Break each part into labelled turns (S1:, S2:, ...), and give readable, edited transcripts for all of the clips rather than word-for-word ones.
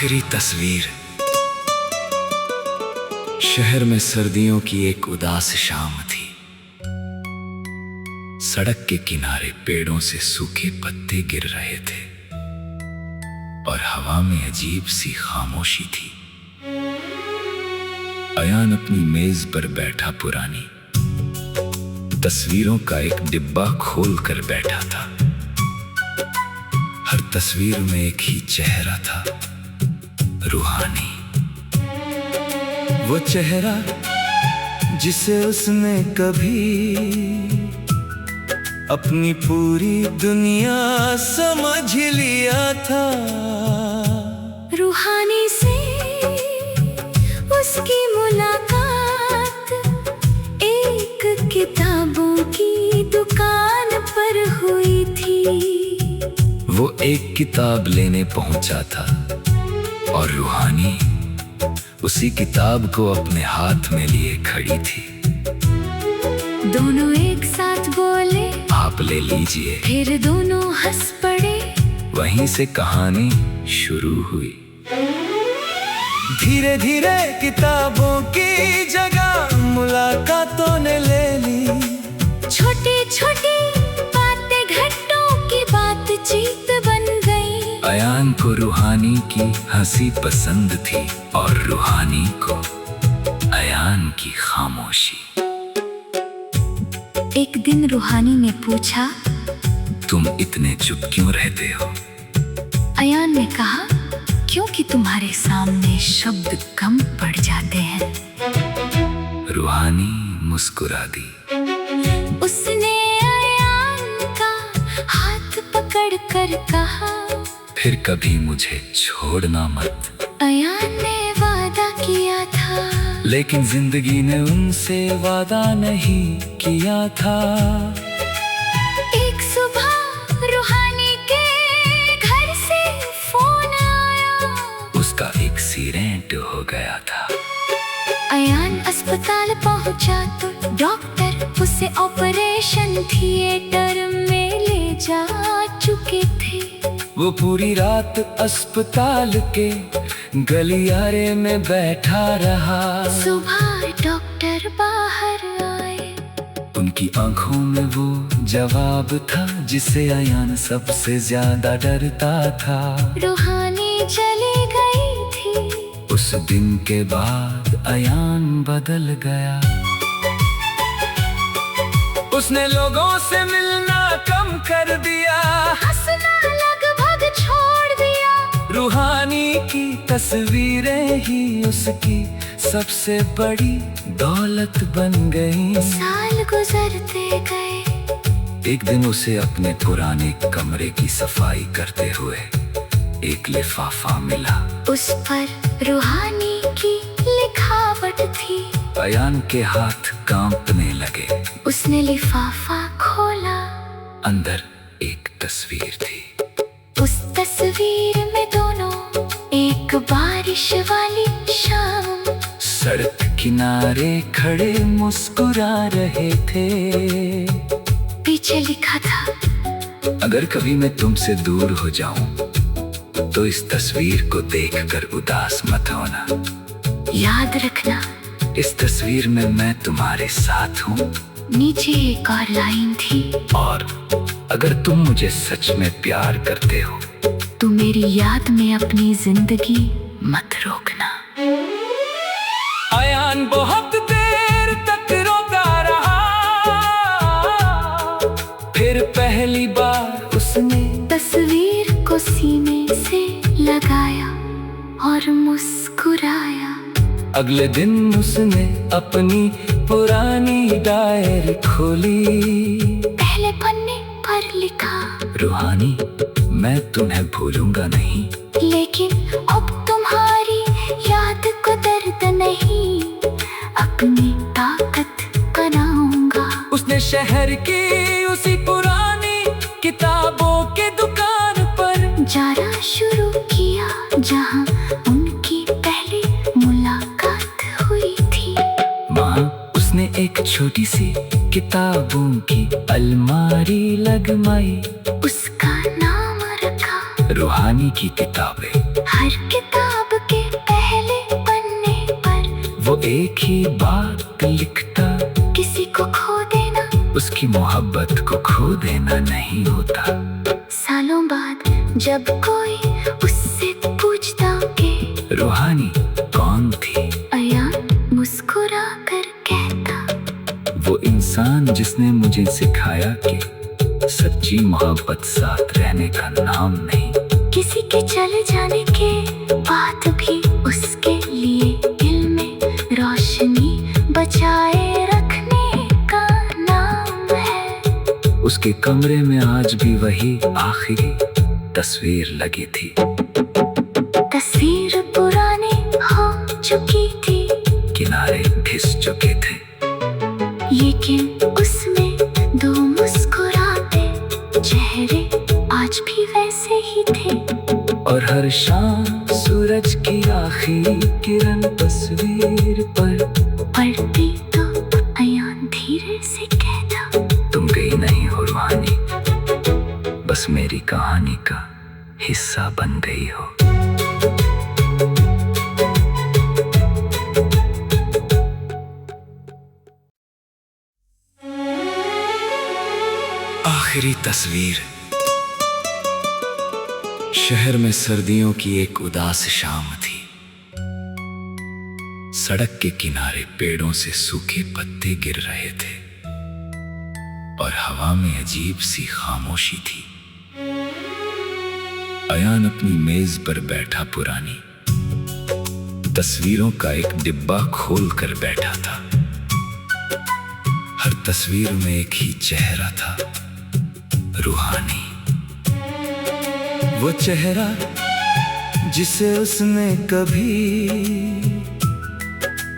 S1: आखिरी तस्वीर। शहर में सर्दियों की एक उदास शाम थी। सड़क के किनारे पेड़ों से सूखे पत्ते गिर रहे थे और हवा में अजीब सी खामोशी थी। अयान अपनी मेज पर बैठा पुरानी तस्वीरों का एक डिब्बा खोल कर बैठा था। हर तस्वीर में एक ही चेहरा था, रूहानी। वो चेहरा जिसे उसने कभी अपनी पूरी दुनिया समझ लिया था।
S2: रूहानी से उसकी मुलाकात एक किताबों की दुकान पर हुई थी।
S1: वो एक किताब लेने पहुंचा था और रूहानी उसी किताब को अपने हाथ में लिए खड़ी थी।
S2: दोनों एक साथ बोले,
S1: आप ले लीजिए।
S2: फिर दोनों हंस पड़े।
S1: वहीं से कहानी शुरू हुई। धीरे धीरे किताबों की जगह मुलाकातों ने ले ली।
S2: छोटी छोटी बातें घंटों की बातचीत बन गई।
S1: अयान को रूहानी की हंसी पसंद थी और रूहानी को अयान की खामोशी।
S2: एक दिन रूहानी ने पूछा,
S1: तुम इतने चुप क्यों रहते हो?
S2: अयान ने कहा, क्योंकि तुम्हारे सामने शब्द कम पड़ जाते हैं।
S1: रूहानी मुस्कुरा दी।
S2: उसने अयान का हाथ पकड़ कर कहा,
S1: फिर कभी मुझे छोड़ना मत।
S2: अयान ने वादा किया था,
S1: लेकिन जिंदगी ने उनसे वादा नहीं किया था।
S2: एक सुबह रूहानी के घर से फोन आया।
S1: उसका एक्सीडेंट हो गया था।
S2: अयान अस्पताल पहुंचा तो डॉक्टर उसे ऑपरेशन थिएटर में ले जा चुके थे।
S1: वो पूरी रात अस्पताल के गलियारे में बैठा रहा।
S2: सुबह डॉक्टर बाहर आए।
S1: उनकी आंखों में वो जवाब था जिसे अयान सबसे ज्यादा डरता था।
S2: रूहानी चली गई थी।
S1: उस दिन के बाद अयान बदल गया। उसने लोगों से मिलना कम कर दिया,
S2: हंसना लगभग छोड़ दिया।
S1: रूहानी की तस्वीरें ही उसकी सबसे बड़ी दौलत बन गई।
S2: साल गुजरते गए।
S1: एक दिन उसे अपने पुराने कमरे की सफाई करते हुए एक लिफाफा मिला।
S2: उस पर रूहानी की लिखावट थी।
S1: अयान के हाथ कांपने लगे।
S2: उसने लिफाफा खोला।
S1: अंदर एक तस्वीर थी।
S2: उस तस्वीर में दोनों एक बारिश वाली शाम
S1: सड़क किनारे खड़े मुस्कुरा रहे थे।
S2: पीछे लिखा था,
S1: अगर कभी मैं तुमसे दूर हो जाऊं तो इस तस्वीर को देखकर उदास मत होना।
S2: याद रखना,
S1: इस तस्वीर में मैं तुम्हारे साथ हूँ।
S2: नीचे एक और लाइन थी,
S1: और अगर तुम मुझे सच में प्यार करते हो
S2: तो मेरी याद में अपनी जिंदगी मत रोकना।
S1: अयान बहुत देर तक रोता रहा। फिर पहली बार उसने
S2: तस्वीर को सीने से लगाया और मुस्कुराया।
S1: अगले दिन उसने अपनी पुरानी डायरी खोली।
S2: पहले पन्ने पर लिखा,
S1: रूहानी, मैं तुम्हें भूलूंगा नहीं,
S2: लेकिन अब तुम्हारी याद को दर्द नहीं, अपनी ताकत बनाऊंगा।
S1: उसने शहर की उसी पुरानी किताबों की दुकान पर
S2: जाना शुरू किया जहां उनकी पहली मुलाकात हुई थी।
S1: वहाँ उसने एक छोटी सी किताबों की अलमारी लगवाई।
S2: उसका नाम रखा
S1: रूहानी की किताबें।
S2: हर किताब
S1: एक ही बात लिखता,
S2: किसी को खो देना,
S1: उसकी मोहब्बत को खो देना नहीं होता।
S2: सालों बाद जब कोई उससे पूछता कि
S1: रूहानी कौन थी,
S2: अयान मुस्कुरा कर कहता,
S1: वो इंसान जिसने मुझे सिखाया कि सच्ची मोहब्बत साथ रहने का नाम नहीं।
S2: किसी के चले जाने के बाद भी उसके लिए दिल में रोशनी बचाए रखने का नाम है।
S1: उसके कमरे में आज भी वही आखिरी तस्वीर लगी थी।
S2: तस्वीर पुरानी हो चुकी थी,
S1: किनारे घिस चुके थे,
S2: लेकिन उसमें दो मुस्कुराते चेहरे आज भी वैसे ही थे।
S1: और हर शाम सूरज की आखिरी किरण तस्वीर पर
S2: पढ़ती तो अयान धीरे से कहता,
S1: तुम गई नहीं हो रूहानी, बस मेरी कहानी का हिस्सा बन गई हो। आखिरी तस्वीर। शहर में सर्दियों की एक उदास शाम थी। सड़क के किनारे पेड़ों से सूखे पत्ते गिर रहे थे और हवा में अजीब सी खामोशी थी। अयान अपनी मेज पर बैठा पुरानी तस्वीरों का एक डिब्बा खोल कर बैठा था। हर तस्वीर में एक ही चेहरा था, रूहानी। वो चेहरा जिसे उसने कभी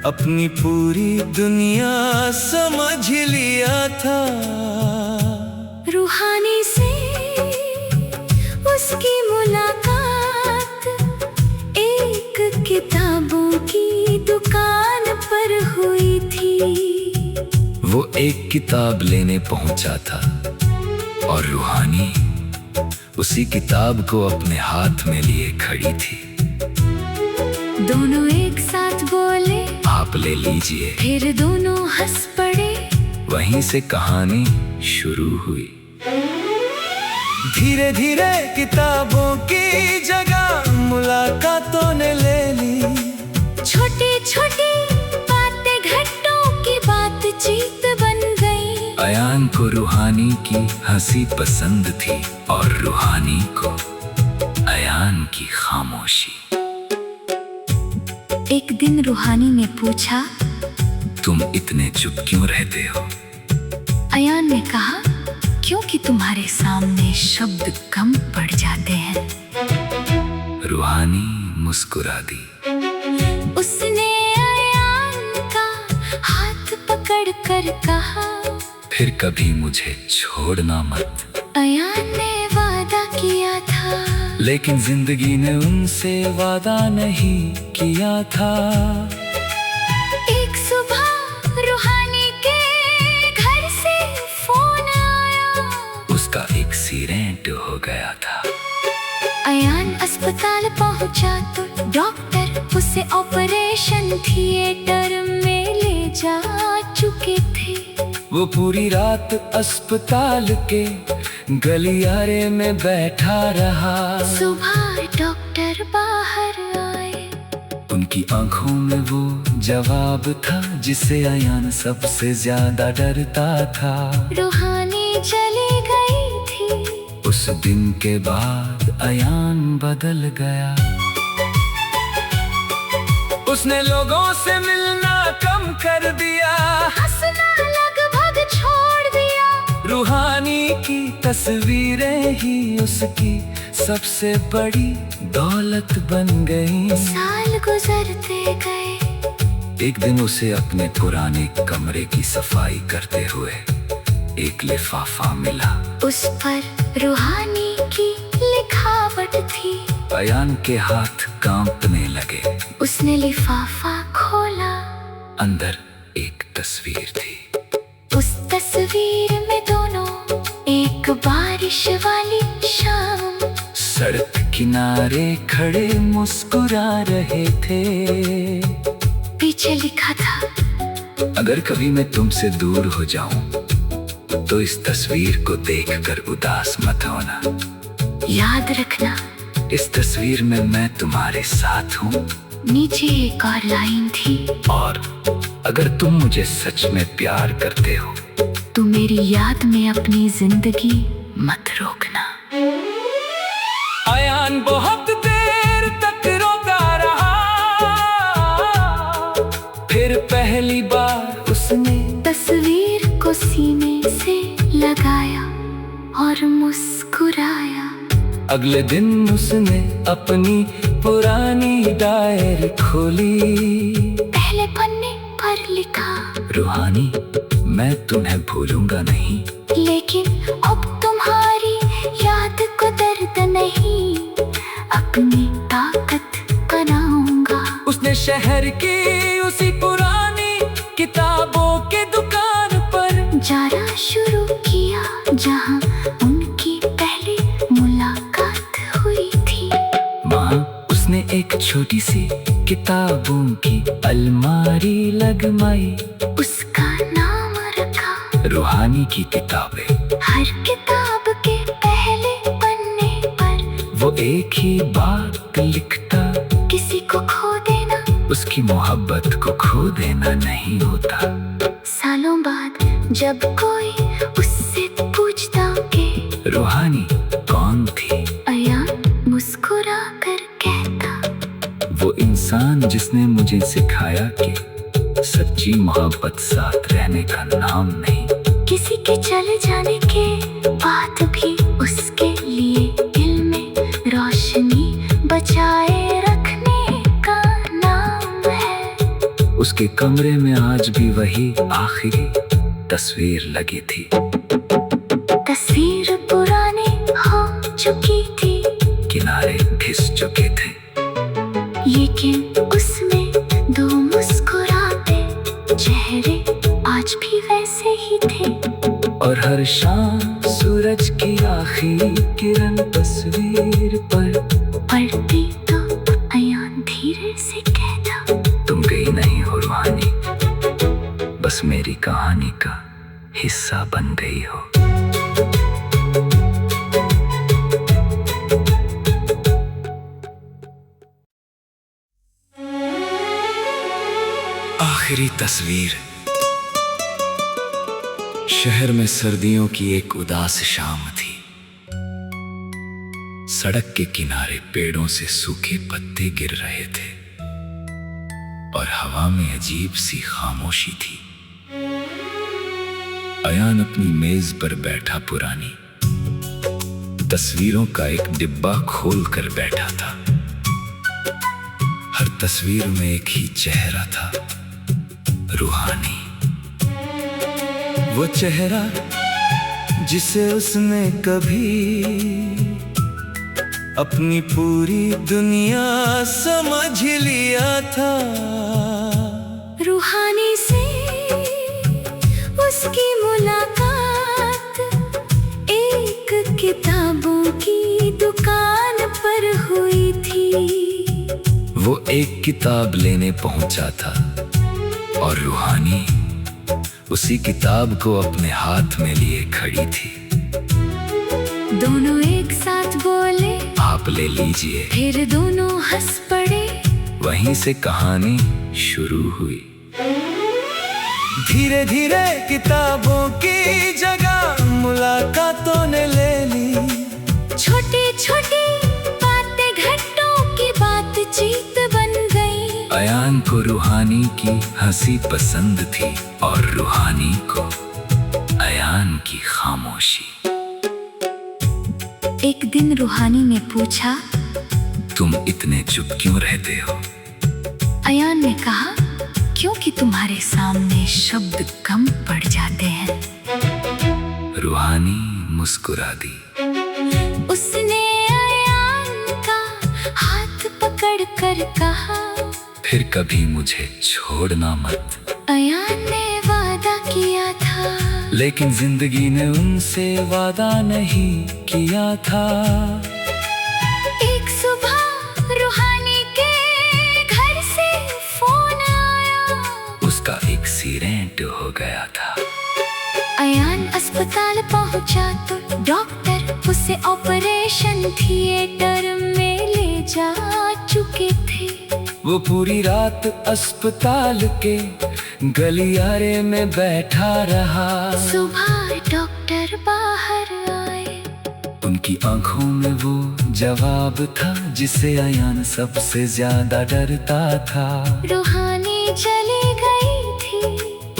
S1: अपनी पूरी दुनिया समझ लिया था।
S2: रूहानी से उसकी मुलाकात एक किताबों की दुकान पर हुई थी।
S1: वो एक किताब लेने पहुंचा था और रूहानी उसी किताब को अपने हाथ में लिए खड़ी थी।
S2: दोनों एक साथ बोले,
S1: आप ले लीजिए।
S2: फिर दोनों हंस पड़े।
S1: वहीं से कहानी शुरू हुई। धीरे धीरे किताबों की जगह मुलाकातों ने ले ली।
S2: छोटी छोटी बातें घंटों की बातचीत बन गई।
S1: अयान को रूहानी की हंसी पसंद थी और रूहानी को अयान की खामोशी।
S2: एक दिन रूहानी ने पूछा,
S1: तुम इतने चुप क्यों रहते हो?
S2: अयान ने कहा, क्योंकि तुम्हारे सामने शब्द कम पड़ जाते हैं।
S1: रूहानी मुस्कुरा दी।
S2: उसने अयान का हाथ पकड़ कर कहा,
S1: फिर कभी मुझे छोड़ना मत।
S2: अयान ने वादा किया था,
S1: लेकिन जिंदगी ने उनसे वादा नहीं किया था।
S2: एक सुबह रूहानी के घर से फोन आया।
S1: उसका एक्सीडेंट हो गया था।
S2: अयान अस्पताल पहुंचा तो डॉक्टर उसे ऑपरेशन थिएटर में ले जा चुके थे।
S1: वो पूरी रात अस्पताल के गलियारे में बैठा रहा।
S2: सुबह डॉक्टर बाहर आए।
S1: उनकी आंखों में वो जवाब था जिसे अयान सबसे ज्यादा डरता था।
S2: रूहानी चली गई थी।
S1: उस दिन के बाद अयान बदल गया। उसने लोगों से मिलना कम कर दिया,
S2: हंसना लगभग छोड़ दिया।
S1: रूहानी की तस्वीरें ही उसकी सबसे बड़ी दौलत बन गई।
S2: साल गुजरते गए।
S1: एक दिन उसे अपने पुराने कमरे की सफाई करते हुए एक लिफाफा मिला।
S2: उस पर रूहानी की लिखावट थी।
S1: अयान के हाथ कांपने लगे।
S2: उसने लिफाफा खोला।
S1: अंदर एक तस्वीर थी।
S2: उस तस्वीर में दोनों एक बारिश वाली शाम
S1: सड़क किनारे खड़े मुस्कुरा रहे थे।
S2: नीचे लिखा था,
S1: अगर कभी मैं तुमसे दूर हो जाऊं तो इस तस्वीर को देखकर उदास मत होना।
S2: याद रखना
S1: इस तस्वीर में मैं तुम्हारे साथ हूँ।
S2: नीचे एक और लाइन थी,
S1: और अगर तुम मुझे सच में प्यार करते हो
S2: तो मेरी याद में अपनी जिंदगी मत रोकना।
S1: अयान बहुत देर तक रोता रहा, फिर पहली बार उसने
S2: तस्वीर को सीने से लगाया और मुस्कुराया।
S1: अगले दिन उसने अपनी पुरानी डायरी खोली।
S2: पहले पन्ने पर लिखा,
S1: रूहानी मैं तुम्हें भूलूंगा नहीं,
S2: लेकिन अब तुम्हारी याद को दर्द नहीं, अपनी ताकत बनाऊंगा।
S1: उसने शहर की उसी पुरानी किताबों के दुकान पर
S2: जाना शुरू किया जहां उनकी पहली मुलाकात हुई थी।
S1: वहाँ उसने एक छोटी सी किताबों की अलमारी लगवाई।
S2: उसका नाम रखा
S1: रूहानी की किताबें।
S2: हर किताब के पहले पन्ने पर
S1: वो एक ही बात लिखता,
S2: किसी को खो देना
S1: उसकी मोहब्बत को खो देना नहीं होता।
S2: सालों बाद जब कोई उससे पूछता कि
S1: रूहानी कौन थी,
S2: अयान मुस्कुरा कर कहता,
S1: वो इंसान जिसने मुझे सिखाया कि सच्ची मोहब्बत साथ रहने का नाम नहीं।
S2: किसी के चले जाने के बाद भी उसके लिए दिल में रोशनी बचाए रखने का नाम है।
S1: उसके कमरे में आज भी वही आखिरी तस्वीर लगी थी।
S2: तस्वीर पुरानी हो चुकी थी,
S1: किनारे घिस चुके थे,
S2: लेकिन उसमें दो मुस्कुराते चेहरे आज भी वैसे ही थे।
S1: और हर शाम सूरज की आखिरी किरण तस्वीर पर
S2: पढ़ती तो अयान धीरे से कहता,
S1: तुम गई नहीं हो रूहानी, बस मेरी कहानी का हिस्सा बन गई हो। आखिरी तस्वीर। शहर में सर्दियों की एक उदास शाम थी। सड़क के किनारे पेड़ों से सूखे पत्ते गिर रहे थे और हवा में अजीब सी खामोशी थी। अयान अपनी मेज पर बैठा पुरानी तस्वीरों का एक डिब्बा खोल कर बैठा था। हर तस्वीर में एक ही चेहरा था, रूहानी। वो चेहरा जिसे उसने कभी अपनी पूरी दुनिया समझ लिया था।
S2: रूहानी से उसकी मुलाकात एक किताबों की दुकान पर हुई थी।
S1: वो एक किताब लेने पहुंचा था और रूहानी उसी किताब को अपने हाथ में लिए खड़ी थी।
S2: दोनों एक साथ बोले,
S1: आप ले लीजिए।
S2: फिर दोनों हंस पड़े।
S1: वहीं से कहानी शुरू हुई। धीरे धीरे किताबों की जगह मुलाकातों ने ले ली।
S2: छोटी छोटी बातें घंटों की बातचीत बन गई।
S1: अयान को रूहानी की हंसी पसंद थी और रूहानी को अयान की खामोशी।
S2: एक दिन रूहानी ने पूछा,
S1: तुम इतने चुप क्यों रहते हो?
S2: अयान ने कहा, क्योंकि तुम्हारे सामने शब्द कम पड़ जाते हैं।
S1: रूहानी मुस्कुरा दी।
S2: उसने अयान का हाथ पकड़ कर कहा,
S1: फिर कभी मुझे छोड़ना मत।
S2: अयान ने वादा किया था,
S1: लेकिन जिंदगी ने उनसे वादा नहीं किया था।
S2: एक सुबह रूहानी के घर से फोन आया। पहुंचा तो डॉक्टर उसे ऑपरेशन थिएटर में ले जा चुके थे।
S1: वो पूरी रात अस्पताल के गलियारे में बैठा रहा।
S2: सुबह डॉक्टर बाहर आए,
S1: उनकी आंखों में वो जवाब था जिसे अयान सबसे ज्यादा डरता था।
S2: रूहानी चली गई थी।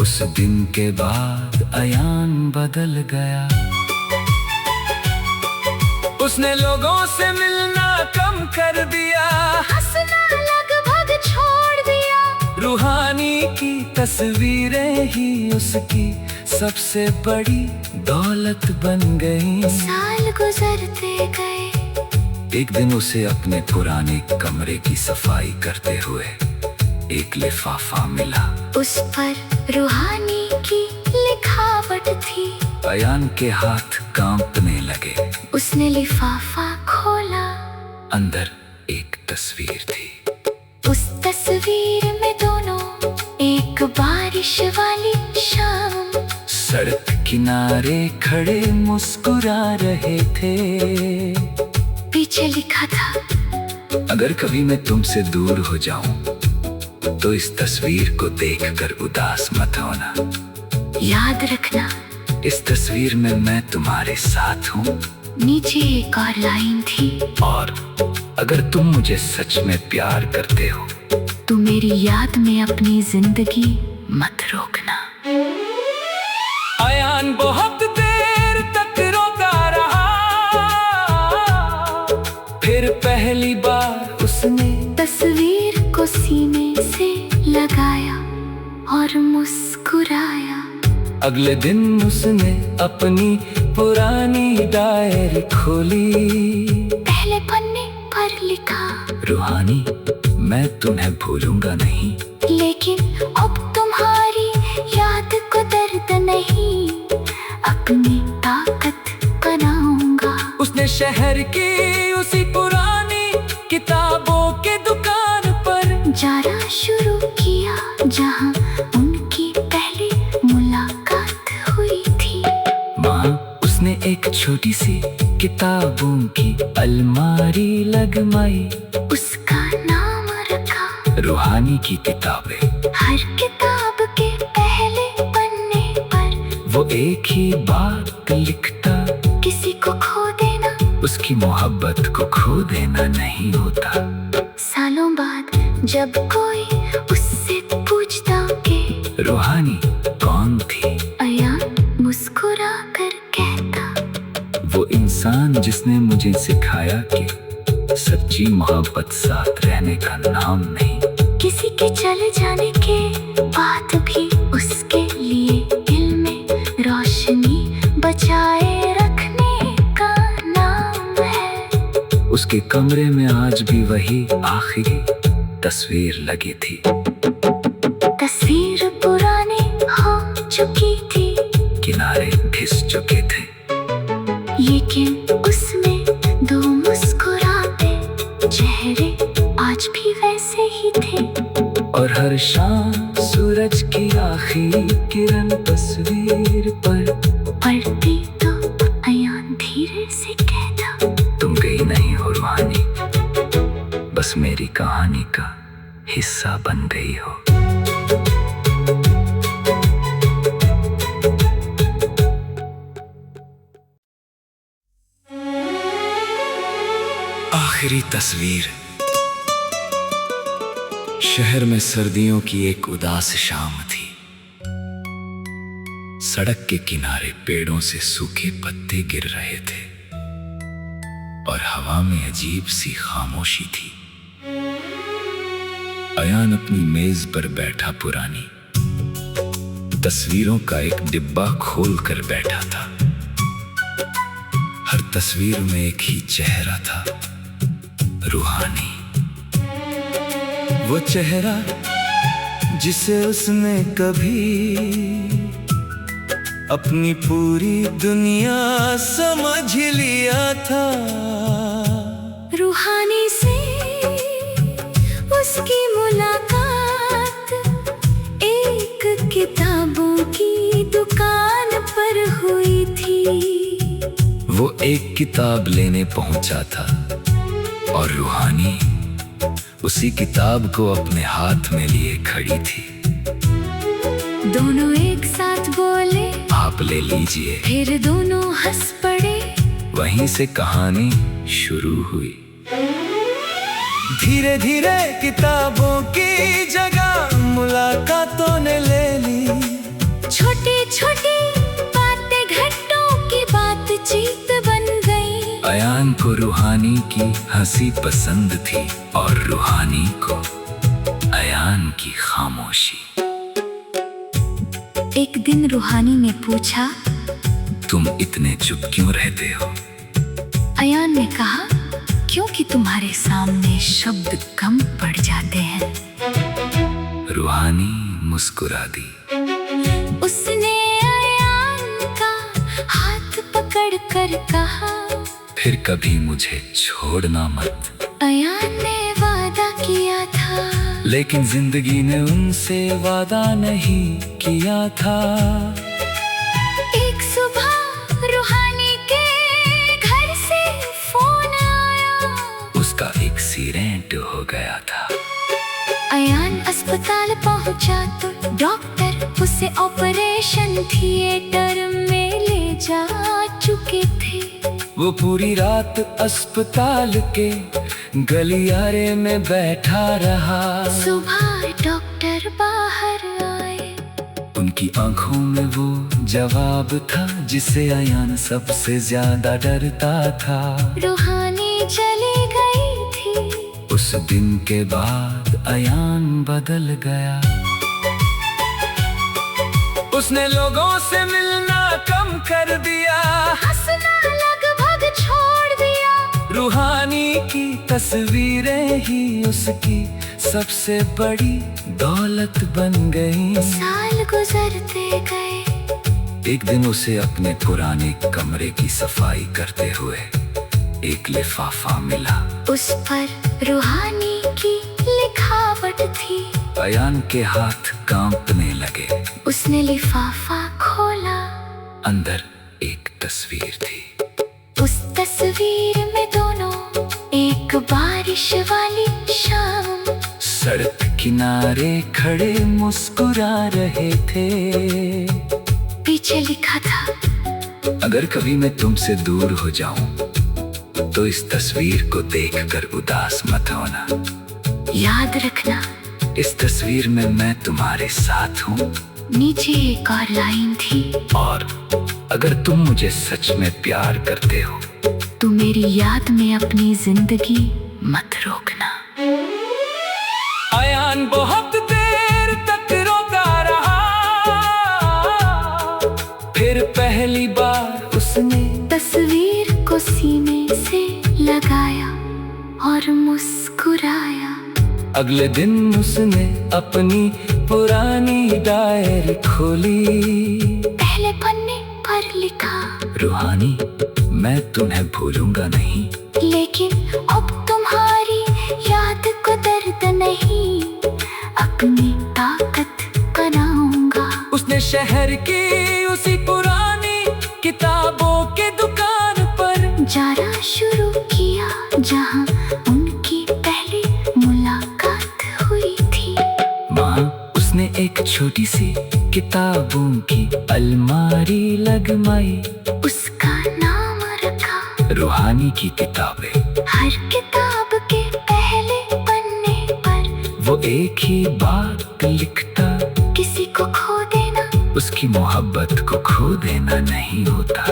S1: उस दिन के बाद अयान बदल गया। उसने लोगों से मिलना कम कर दिया,
S2: हंसना लगभग छोड़ दिया।
S1: रूहानी की तस्वीरें ही उसकी सबसे बड़ी दौलत बन गई।
S2: साल गुजरते गए।
S1: एक दिन उसे अपने पुराने कमरे की सफाई करते हुए एक लिफाफा मिला।
S2: उस पर रूहानी की लिखावट थी।
S1: अयान के हाथ कांपने लगे।
S2: उसने लिफाफा खोला।
S1: अंदर एक तस्वीर थी।
S2: उस तस्वीर में दोनों एक बारिश वाली शाम
S1: सड़क किनारे खड़े मुस्कुरा रहे थे।
S2: पीछे लिखा था,
S1: अगर कभी मैं तुमसे दूर हो जाऊं तो इस तस्वीर को देखकर उदास मत होना।
S2: याद रखना,
S1: इस तस्वीर में मैं तुम्हारे साथ हूँ।
S2: नीचे एक और लाइन थी,
S1: और अगर तुम मुझे सच में प्यार करते हो
S2: तो मेरी याद में अपनी जिंदगी मत रोकना।
S1: अयान बहुत देर तक रोता रहा। फिर पहली बार उसने
S2: तस्वीर को सीने से लगाया और मुस्कुराया।
S1: अगले दिन उसने अपनी पुरानी डायरी खोली।
S2: पहले पन्ने पर लिखा,
S1: रूहानी, मैं तुम्हें भूलूंगा नहीं,
S2: लेकिन अब तुम्हारी याद को दर्द नहीं, अपनी ताकत बनाऊंगा।
S1: उसने शहर की उसी पुरानी किताबों के दुकान पर
S2: जाना शुरू किया जहां उनकी पहली मुलाकात हुई थी।
S1: वहाँ उसने एक छोटी सी किताबों की अलमारी लगवाई।
S2: उसका नाम रखा
S1: रूहानी की किताबें।
S2: हर किताब के पहले पन्ने पर
S1: वो एक ही बात लिखता,
S2: किसी को खो देना,
S1: उसकी मोहब्बत को खो देना नहीं होता।
S2: सालों बाद जब कोई उससे पूछता कि
S1: रूहानी कौन थी,
S2: अयान मुस्कुरा कर कहता,
S1: वो इंसान जिसने मुझे सिखाया कि सच्ची मोहब्बत साथ रहने का नाम नहीं।
S2: किसी के चले जाने के बाद भी उसके लिए दिल में रोशनी बचाए रखने का नाम है।
S1: उसके कमरे में आज भी वही आखिरी तस्वीर लगी थी।
S2: तस्वीर पुरानी हो चुकी थी,
S1: किनारे घिस चुके थे,
S2: लेकिन उसमें दो मुस्कुराते चेहरे आज भी वैसे ही थे।
S1: और हर शाम सूरज की आखिरी किरण तस्वीर पर
S2: पढ़ती तो अयान धीरे से कहता,
S1: तुम गई नहीं हो रूहानी, बस मेरी कहानी का हिस्सा बन गई हो। आखिरी तस्वीर। शहर में सर्दियों की एक उदास शाम थी। सड़क के किनारे पेड़ों से सूखे पत्ते गिर रहे थे और हवा में अजीब सी खामोशी थी। अयान अपनी मेज पर बैठा पुरानी तस्वीरों का एक डिब्बा खोल कर बैठा था। हर तस्वीर में एक ही चेहरा था, रूहानी। वो चेहरा जिसे उसने कभी अपनी पूरी दुनिया समझ लिया था।
S2: रूहानी से उसकी मुलाकात एक किताबों की दुकान पर हुई थी।
S1: एक किताब लेने पहुंचा था और रूहानी उसी किताब को अपने हाथ में लिए खड़ी थी।
S2: दोनों एक साथ बोले,
S1: आप ले लीजिए।
S2: फिर दोनों हंस पड़े।
S1: वहीं से कहानी शुरू हुई।
S3: धीरे धीरे किताबों की जगह मुलाकातों ने ले ली।
S2: छोटी छोटी बातें घंटों की बातचीत बन गई।
S1: अयान को रूहानी की हंसी पसंद थी और रूहानी को अयान की खामोशी।
S2: एक दिन रूहानी ने पूछा,
S1: तुम इतने चुप क्यों रहते हो?
S2: अयान ने कहा, क्योंकि तुम्हारे सामने शब्द कम पड़ जाते हैं।
S1: रूहानी मुस्कुरा दी।
S2: उसने अयान का हाथ पकड़ कर कहा,
S1: फिर कभी मुझे छोड़ना मत।
S2: अयान ने वादा किया था,
S3: लेकिन जिंदगी ने उनसे वादा नहीं किया था।
S2: एक सुबह रूहानी के घर से फोन आया।
S1: उसका एक्सीडेंट हो गया था।
S2: अयान अस्पताल पहुंचा तो डॉक्टर उसे ऑपरेशन थिएटर में ले जा चुके थे।
S3: वो पूरी रात अस्पताल के गलियारे में बैठा रहा।
S2: सुबह डॉक्टर बाहर आए।
S3: उनकी आंखों में वो जवाब था जिसे अयान सबसे ज्यादा डरता था।
S2: रूहानी चली गई थी।
S3: उस दिन के बाद अयान बदल गया। उसने लोगों से मिलना कम कर दिया।
S2: हंसना लगभग छोड़ दिया।
S3: रूहानी की तस्वीरें ही उसकी सबसे बड़ी दौलत बन गई।
S2: साल गुजरते गए।
S3: एक दिन उसे अपने पुराने कमरे की सफाई करते हुए एक लिफाफा मिला।
S2: उस पर रूहानी की लिखावट थी।
S3: अयान के हाथ कांपने लगे।
S2: उसने लिफाफा खोला।
S3: अंदर एक तस्वीर थी।
S2: उस तस्वीर में दोनों एक बारिश वाली शाम
S3: सड़क किनारे खड़े मुस्कुरा रहे थे।
S2: पीछे लिखा था,
S3: अगर कभी मैं तुमसे दूर हो जाऊं तो इस तस्वीर को देखकर उदास मत होना।
S2: याद रखना,
S3: इस तस्वीर में मैं तुम्हारे साथ हूँ।
S2: नीचे एक और लाइन थी,
S3: और अगर तुम मुझे सच में प्यार करते हो
S2: तो मेरी याद में अपनी जिंदगी मत रोकना।
S3: अयान बहुत देर तक रोता रहा। फिर पहली बार उसने
S2: तस्वीर को सीने से लगाया और मुस्कुराया।
S3: अगले दिन उसने अपनी पुरानी डायरी खोली।
S2: पहले पन्ने पर लिखा,
S3: रूहानी, मैं तुम्हें भूलूंगा नहीं,
S2: लेकिन अब तुम्हारी याद को दर्द नहीं, अपनी ताकत बनाऊंगा।
S3: उसने शहर की उसी पुरानी किताबों के दुकान पर
S2: जाना शुरू किया जहां उनकी पहली मुलाकात हुई थी।
S3: वहाँ उसने एक छोटी सी किताबों की अलमारी लगवाई।
S2: उसका नाम रखा
S3: रूहानी की किताबें।
S2: हर किताब के पहले पन्ने पर
S3: वो एक ही बात लिखता,
S2: किसी को खो देना,
S3: उसकी मोहब्बत को खो देना नहीं होता।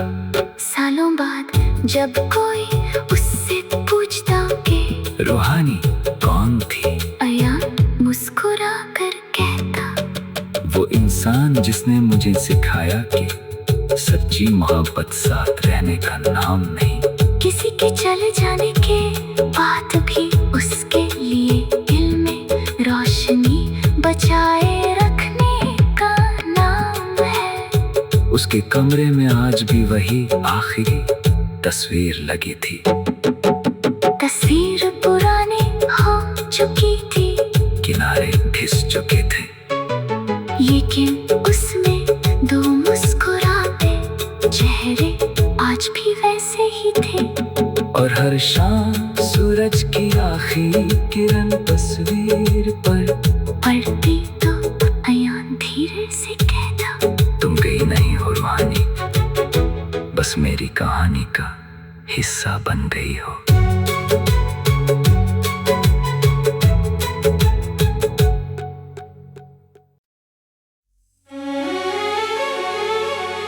S2: सालों बाद जब कोई उससे पूछता कि
S3: रूहानी कौन थी,
S2: अयान मुस्कुरा कर कहता,
S3: वो इंसान जिसने मुझे सिखाया कि सच्ची मोहब्बत साथ रहने का नाम नहीं।
S2: किसी के चले जाने के बाद भी उसके लिए दिल में रोशनी बचाए रखने का नाम है।
S3: उसके कमरे में आज भी वही आखिरी तस्वीर लगी थी।
S2: तस्वीर पुरानी हो चुकी थी,
S3: किनारे घिस चुके थे,
S2: लेकिन उसमें दो मुस्कुराते चेहरे आज भी वैसे ही थे।
S3: शाम सूरज की आखिरी किरण तस्वीर पर
S2: पढ़ती तो अयान धीरे से कहता,
S3: तुम गई नहीं हो रूहानी, बस मेरी कहानी का हिस्सा बन गई हो।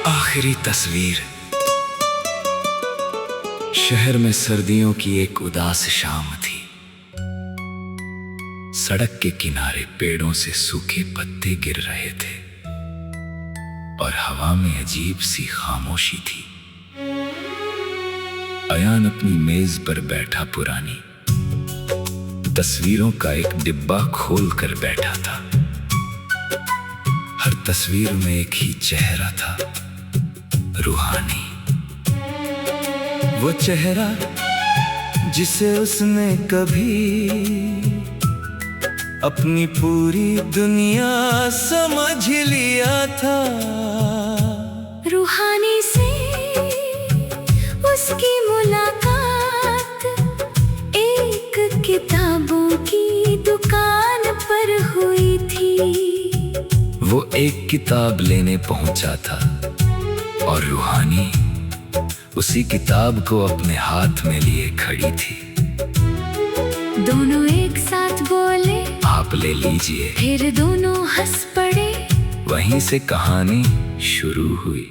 S1: आखिरी तस्वीर। शहर में सर्दियों की एक उदास शाम थी। सड़क के किनारे पेड़ों से सूखे पत्ते गिर रहे थे और हवा में अजीब सी खामोशी थी। अयान अपनी मेज पर बैठा पुरानी तस्वीरों का एक डिब्बा खोल कर बैठा था। हर तस्वीर में एक ही चेहरा था, रूहानी। वो चेहरा जिसे उसने कभी अपनी पूरी दुनिया समझ लिया था।
S2: रूहानी से उसकी मुलाकात एक किताबों की दुकान पर हुई थी।
S1: वो एक किताब लेने पहुंचा था और रूहानी उसी किताब को अपने हाथ में लिए खड़ी थी।
S2: दोनों एक साथ बोले,
S1: आप ले लीजिए।
S2: फिर दोनों हंस पड़े।
S1: वहीं से कहानी शुरू हुई।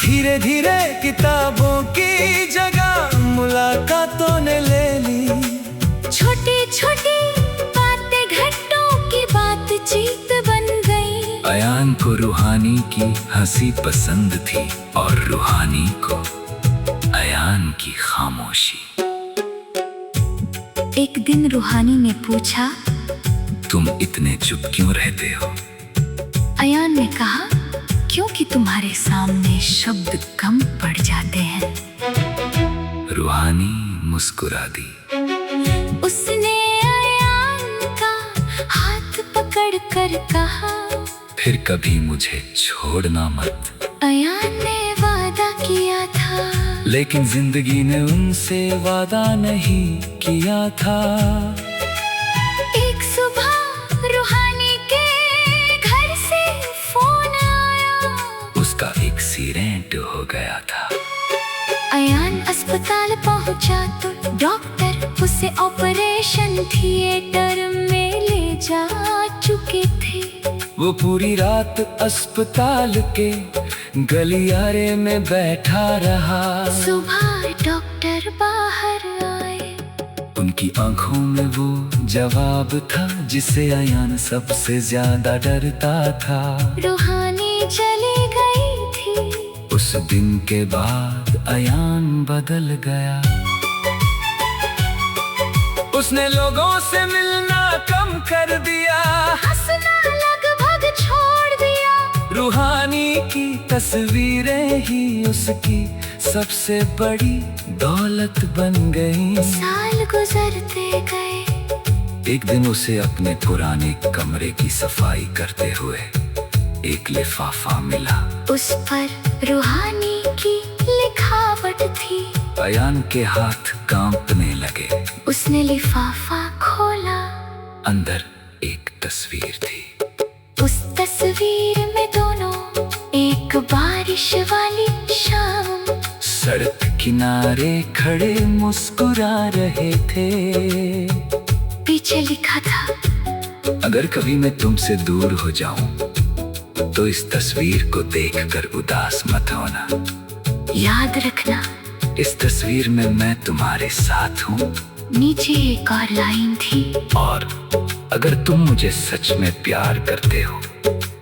S1: धीरे धीरे किताबों की जगह मुलाकातों ने ले ली।
S2: छोटी छोटी बातें घंटों की बातचीत बन गई।
S1: अयान को रूहानी की हंसी पसंद थी और रूहानी को अयान की खामोशी।
S2: एक दिन रूहानी ने पूछा,
S1: तुम इतने चुप क्यों रहते हो?
S2: अयान ने कहा, क्योंकि तुम्हारे सामने शब्द कम पड़ जाते हैं।
S1: रूहानी मुस्कुरा दी।
S2: उसने अयान का हाथ पकड़ कर कहा,
S1: फिर कभी मुझे छोड़ना मत।
S2: अयान ने वादा किया था,
S1: लेकिन जिंदगी ने उनसे वादा नहीं किया था।
S2: एक सुबह रूहानी के घर से फोन आया।
S1: उसका एक्सीडेंट हो गया था।
S2: अयान अस्पताल पहुंचा तो डॉक्टर उसे ऑपरेशन थिएटर में ले जा चुके थे।
S1: वो पूरी रात अस्पताल के गलियारे में बैठा रहा।
S2: सुबह डॉक्टर बाहर आए।
S1: उनकी आंखों में वो जवाब था जिसे अयान सबसे ज्यादा डरता था।
S2: रूहानी चली गई थी।
S1: उस दिन के बाद अयान बदल गया। उसने लोगों से मिलना कम कर दिया,
S2: हंसना लगभग छोड़ दिया।
S1: रूहानी की तस्वीरें ही उसकी सबसे बड़ी दौलत बन गई।
S2: साल गुजरते गए।
S1: एक दिन उसे अपने पुराने कमरे की सफाई करते हुए एक लिफाफा मिला।
S2: उस पर रूहानी की लिखावट थी।
S1: अयान के हाथ कांपने लगे।
S2: उसने लिफाफा खोला।
S1: अंदर एक तस्वीर थी।
S2: उस तस्वीर में दोनों एक बारिश वाली शाम
S1: सड़क किनारे खड़े मुस्कुरा रहे थे।
S2: पीछे लिखा था,
S1: अगर कभी मैं तुमसे दूर हो जाऊं तो इस तस्वीर को देखकर उदास मत होना।
S2: याद रखना,
S1: इस तस्वीर में मैं तुम्हारे साथ हूँ।
S2: नीचे एक और लाइन थी,
S1: और अगर तुम मुझे सच में प्यार करते हो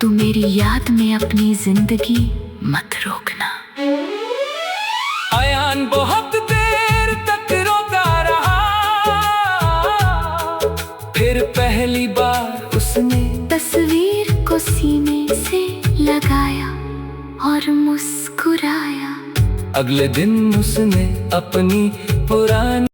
S2: तो मेरी याद में अपनी जिंदगी मत रोकना।
S1: अयान बहुत देर तक रोता रहा। फिर पहली बार उसने
S2: तस्वीर को सीने से लगाया और मुस्कुराया।
S1: अगले दिन उसने अपनी पुरानी